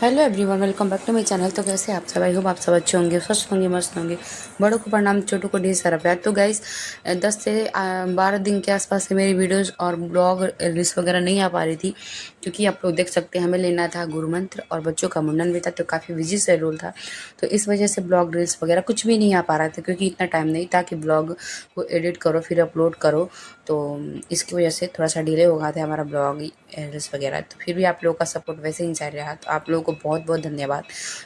Hello everyone, welcome back to my channel. तो कैसे आप सब? आई होप आप सब अच्छे होंगे, स्वस्थ होंगे, मस्त होंगे। बड़ों को प्रणाम, छोटों को ढेर सारा प्यार। तो गाइस 10 से 12 दिन के आसपास से मेरी वीडियोस और ब्लॉग रील्स वगैरह नहीं आ पा रही थी, क्योंकि आप लोग देख सकते हैं हमें लेना था गुरु मंत्र और बच्चों का मुंडन भी था, तो काफ़ी बिजी शेड्यूल था। तो इस वजह से ब्लॉग रील्स वगैरह कुछ भी नहीं आ पा रहा था, क्योंकि इतना टाइम नहीं था कि ब्लॉग को एडिट करो फिर अपलोड करो। तो इसकी वजह से थोड़ा सा डिले हो गया था हमारा ब्लॉग रील्स वगैरह। तो फिर भी आप लोगों का सपोर्ट वैसे ही जारी रहा, तो आप लोगों को बहुत बहुत धन्यवाद।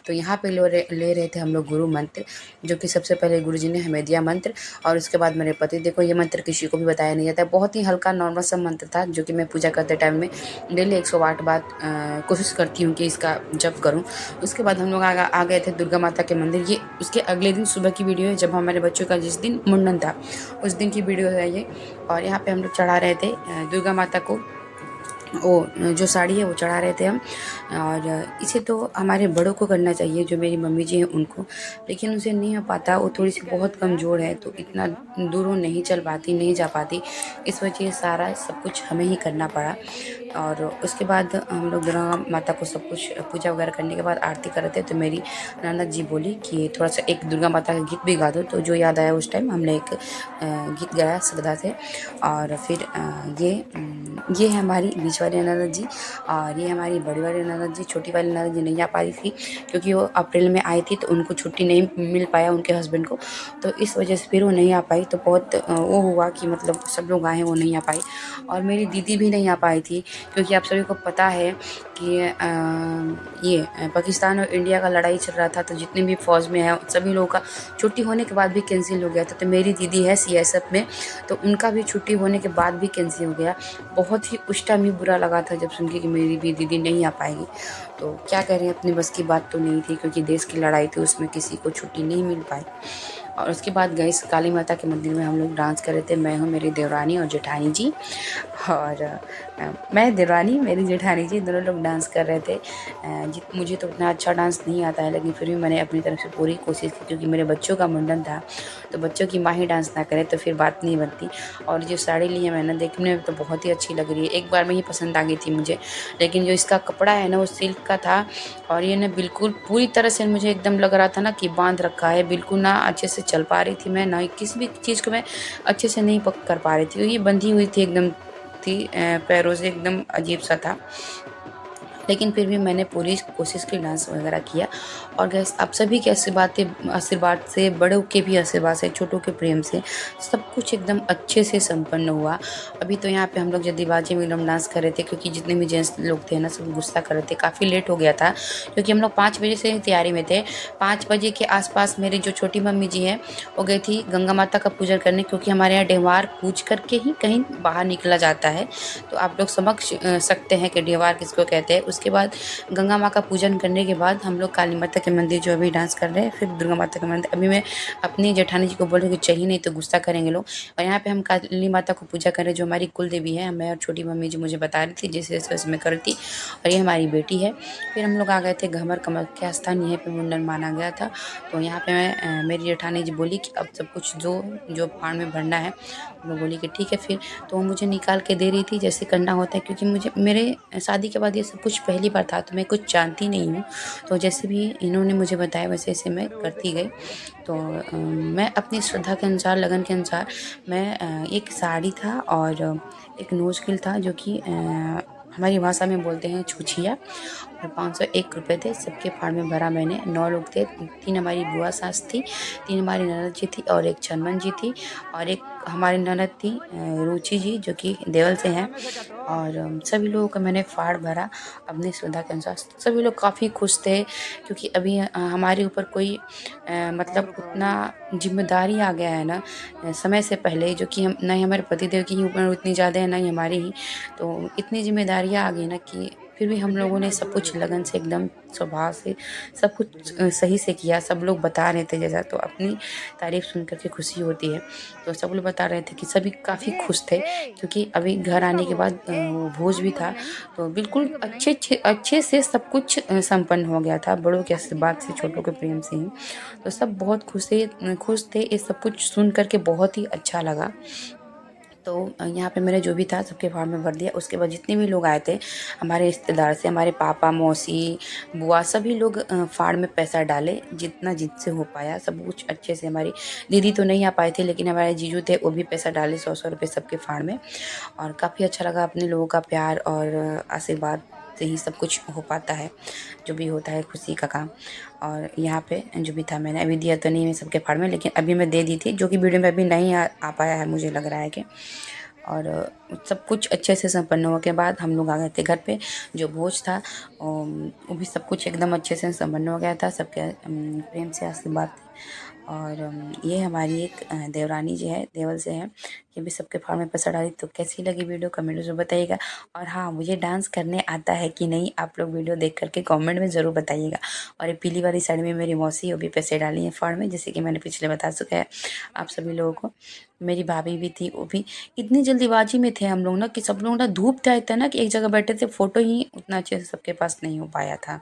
तो यहाँ पे ले रहे थे हम लोग गुरु मंत्र, जो कि सबसे पहले गुरुजी ने हमें दिया मंत्र, और उसके बाद मेरे पति। देखो, ये मंत्र किसी को भी बताया नहीं जाता है, बहुत ही हल्का नॉर्मल सा मंत्र था, जो कि मैं पूजा करते टाइम में डेली 108 बार कोशिश करती हूँ कि इसका जप करूँ। उसके बाद हम लोग आ गए थे दुर्गा माता के मंदिर। ये उसके अगले दिन सुबह की वीडियो है, जब हमारे बच्चों का जिस दिन मुंडन था उस दिन की वीडियो है ये। और यहाँ पे हम लोग चढ़ा रहे थे दुर्गा माता को, वो जो साड़ी है वो चढ़ा रहे थे हम। और इसे तो हमारे बड़ों को करना चाहिए, जो मेरी मम्मी जी हैं उनको, लेकिन उसे नहीं हो पाता। वो थोड़ी सी बहुत कमज़ोर है, तो इतना दूर वो नहीं चल पाती, नहीं जा पाती। इस वजह से सारा सब कुछ हमें ही करना पड़ा। और उसके बाद हम लोग दुर्गा माता को सब कुछ पूजा वगैरह करने के बाद आरती कर रहे थे, तो मेरी ननद जी बोली कि थोड़ा सा एक दुर्गा माता का गीत भी गा दो। तो जो याद आया उस टाइम हमने एक गीत गाया श्रद्धा से। और फिर ये है हमारी बीच वाली ननद जी, और ये हमारी बड़ी वाली ननद जी। छोटी वाली ननद जी नहीं आ पाई थी, क्योंकि वो अप्रैल में आई थी, तो उनको छुट्टी नहीं मिल पाया उनके हस्बैंड को, तो इस वजह से फिर वो नहीं आ पाई। तो बहुत वो हुआ कि मतलब सब लोग आए, वो नहीं आ पाई। और मेरी दीदी भी नहीं आ पाई थी, क्योंकि आप सभी को पता है कि ये पाकिस्तान और इंडिया का लड़ाई चल रहा था, तो जितने भी फ़ौज में है सभी लोगों का छुट्टी होने के बाद भी कैंसिल हो गया था। तो मेरी दीदी है सीएसएफ में, तो उनका भी छुट्टी होने के बाद भी कैंसिल हो गया। बहुत ही उस टाइम ही बुरा लगा था जब सुन के कि मेरी भी दीदी नहीं आ पाएगी। तो क्या करें, अपनी बस की बात तो नहीं थी, क्योंकि देश की लड़ाई थी, उसमें किसी को छुट्टी नहीं मिल पाई। और उसके बाद गए काली माता के मंदिर में हम लोग डांस कर रहे थे। मैं हूँ, मेरी देवरानी और जेठानी जी। और मैं देवरानी, मेरी जेठानी जी, दोनों लोग डांस कर रहे थे। मुझे तो उतना अच्छा डांस नहीं आता है, लेकिन फिर भी मैंने अपनी तरफ से पूरी कोशिश की, क्योंकि मेरे बच्चों का मुंडन था, तो बच्चों की माँ ही डांस ना करे तो फिर बात नहीं बनती। और जो साड़ी ली है मैंने, देखने में तो बहुत ही अच्छी लग रही है, एक बार में ही पसंद आ गई थी मुझे। लेकिन जो इसका कपड़ा है ना, वो सिल्क का था, और ये ना बिल्कुल पूरी तरह से मुझे एकदम लग रहा था ना कि बांध रखा है, बिल्कुल ना अच्छे से चल पा रही थी मैं, ना किसी भी चीज़ को मैं अच्छे से नहीं पक कर पा रही थी। ये बंधी हुई थी एकदम, थी पैरों से, एकदम अजीब सा था। लेकिन फिर भी मैंने पूरी कोशिश की, डांस वगैरह किया। और गैस आप सभी के आशीर्वाद से, बड़ों के भी आशीर्वाद से, छोटों के प्रेम से सब कुछ एकदम अच्छे से संपन्न हुआ। अभी तो यहाँ पे हम लोग जल्दीबाजी में एकदम डांस कर रहे थे, क्योंकि जितने भी जेंट्स लोग थे ना सब गुस्सा कर रहे थे, काफ़ी लेट हो गया था, क्योंकि हम लोग 5 बजे से ही तैयारी में थे। 5 बजे के आसपास मेरी जो छोटी मम्मी जी हैं वो गई थी गंगा माता का पूजन करने, क्योंकि हमारे यहाँ डेहवार पूज करके ही कहीं बाहर निकला जाता है। तो आप लोग समझ सकते हैं कि डेहवार किसको कहते हैं। उसके बाद गंगा माँ का पूजन करने के बाद हम लोग काली माता के मंदिर जो अभी डांस कर रहे हैं, फिर दुर्गा माता के मंदिर। अभी मैं अपनी जेठानी जी को बोल रही हूँ कि चाहिए, नहीं तो गुस्सा करेंगे लोग। और यहाँ पे हम काली माता को पूजा कर रहे हैं, जो हमारी कुल देवी है। मैं और छोटी मम्मी जी मुझे बता रही थी जैसे जैसे मैं करती। और ये हमारी बेटी है। फिर हम लोग आ गए थे घमर कामाख्या स्थान, यहीं पे मुंडन माना गया था। तो यहाँ पे मेरी जेठानी जी बोली कि अब सब कुछ जो फाड़ में भरना है, मैं बोली कि ठीक है फिर। तो वो मुझे निकाल के दे रही थी, जैसे करना होता है, क्योंकि मुझे मेरे शादी के बाद ये सब कुछ पहली बार था, तो मैं कुछ जानती नहीं हूँ। तो जैसे भी इन्होंने मुझे बताया वैसे वैसे मैं करती गई। तो मैं अपनी श्रद्धा के अनुसार, लगन के अनुसार, मैं एक साड़ी था और एक नोज़ था, जो कि हमारी भाषा में बोलते हैं छुछिया, और 501 रुपये थे। सबके फाड़ में भरा मैंने। 9 लोग थे, 3 हमारी बुआ सास थी, 3 हमारी ननद जी थी, और एक छनमन जी थी, और एक हमारी ननद थी रुचि जी, जो कि देवल से हैं। और सभी लोगों का मैंने फाड़ भरा अपनी श्रद्धा के अनुसार। सभी लोग काफ़ी खुश थे, क्योंकि अभी हमारे ऊपर कोई मतलब उतना जिम्मेदारी आ गया है ना समय से पहले, जो कि हम ना ही हमारे पतिदेव की ही ऊपर उतनी ज़्यादा है, ना ही हमारी ही। तो इतनी जिम्मेदारियाँ आ गई ना कि फिर भी हम लोगों ने सब कुछ लगन से, एकदम स्वभाव से सब कुछ सही से किया। सब लोग बता रहे थे जैसा, तो अपनी तारीफ़ सुन कर के खुशी होती है। तो सब लोग बता रहे थे कि सभी काफ़ी खुश थे, क्योंकि अभी घर आने के बाद वो भोज भी था, तो बिल्कुल अच्छे से सब कुछ संपन्न हो गया था, बड़ों के आशीर्वाद से, छोटों के प्रेम से ही। तो सब बहुत खुश थे। ये सब कुछ सुन कर के बहुत ही अच्छा लगा। तो यहाँ पे मैंने जो भी था सबके फार्म में भर दिया। उसके बाद जितने भी लोग आए थे हमारे रिश्तेदार से, हमारे पापा, मौसी, बुआ, सभी लोग फाड़ में पैसा डाले, जितना जिनसे हो पाया सब कुछ अच्छे से। हमारी दीदी तो नहीं आ पाए थे, लेकिन हमारे जीजू थे, वो भी पैसा डाले 100-100 रुपये सबके फाड़ में। और काफ़ी अच्छा लगा, अपने लोगों का प्यार और आशीर्वाद से ही सब कुछ हो पाता है, जो भी होता है खुशी का काम। और यहाँ पे जो भी था मैंने अभी दिया तो नहीं है सबके फाड़ में, लेकिन अभी मैं दे दी थी, जो कि वीडियो में अभी नहीं आ पाया है मुझे लग रहा है कि। और सब कुछ अच्छे से संपन्न होने के बाद हम लोग आ गए थे घर पे। जो भोज था वो भी सब कुछ एकदम अच्छे से संपन्न हो गया था, सबके प्रेम से आशीर्वाद थे। और ये हमारी एक देवरानी जी है, देवल से है, ये भी सबके फार्म में पैसा डाली। तो कैसी लगी वीडियो कमेंट में बताइएगा। और हाँ, मुझे डांस करने आता है कि नहीं, आप लोग वीडियो देख करके कमेंट में ज़रूर बताइएगा। और ये पीली वाली साइड में मेरी मौसी, वो भी पैसे डाली हैं फार्म में, जैसे कि मैंने पिछले बता चुका है आप सभी लोगों को। मेरी भाभी भी थी, वो भी। इतनी जल्दीबाजी में थे हम लोग ना कि सब लोग ना, धूप था इतना कि एक जगह बैठे थे, फ़ोटो ही उतना अच्छे से सबके पास नहीं हो पाया था।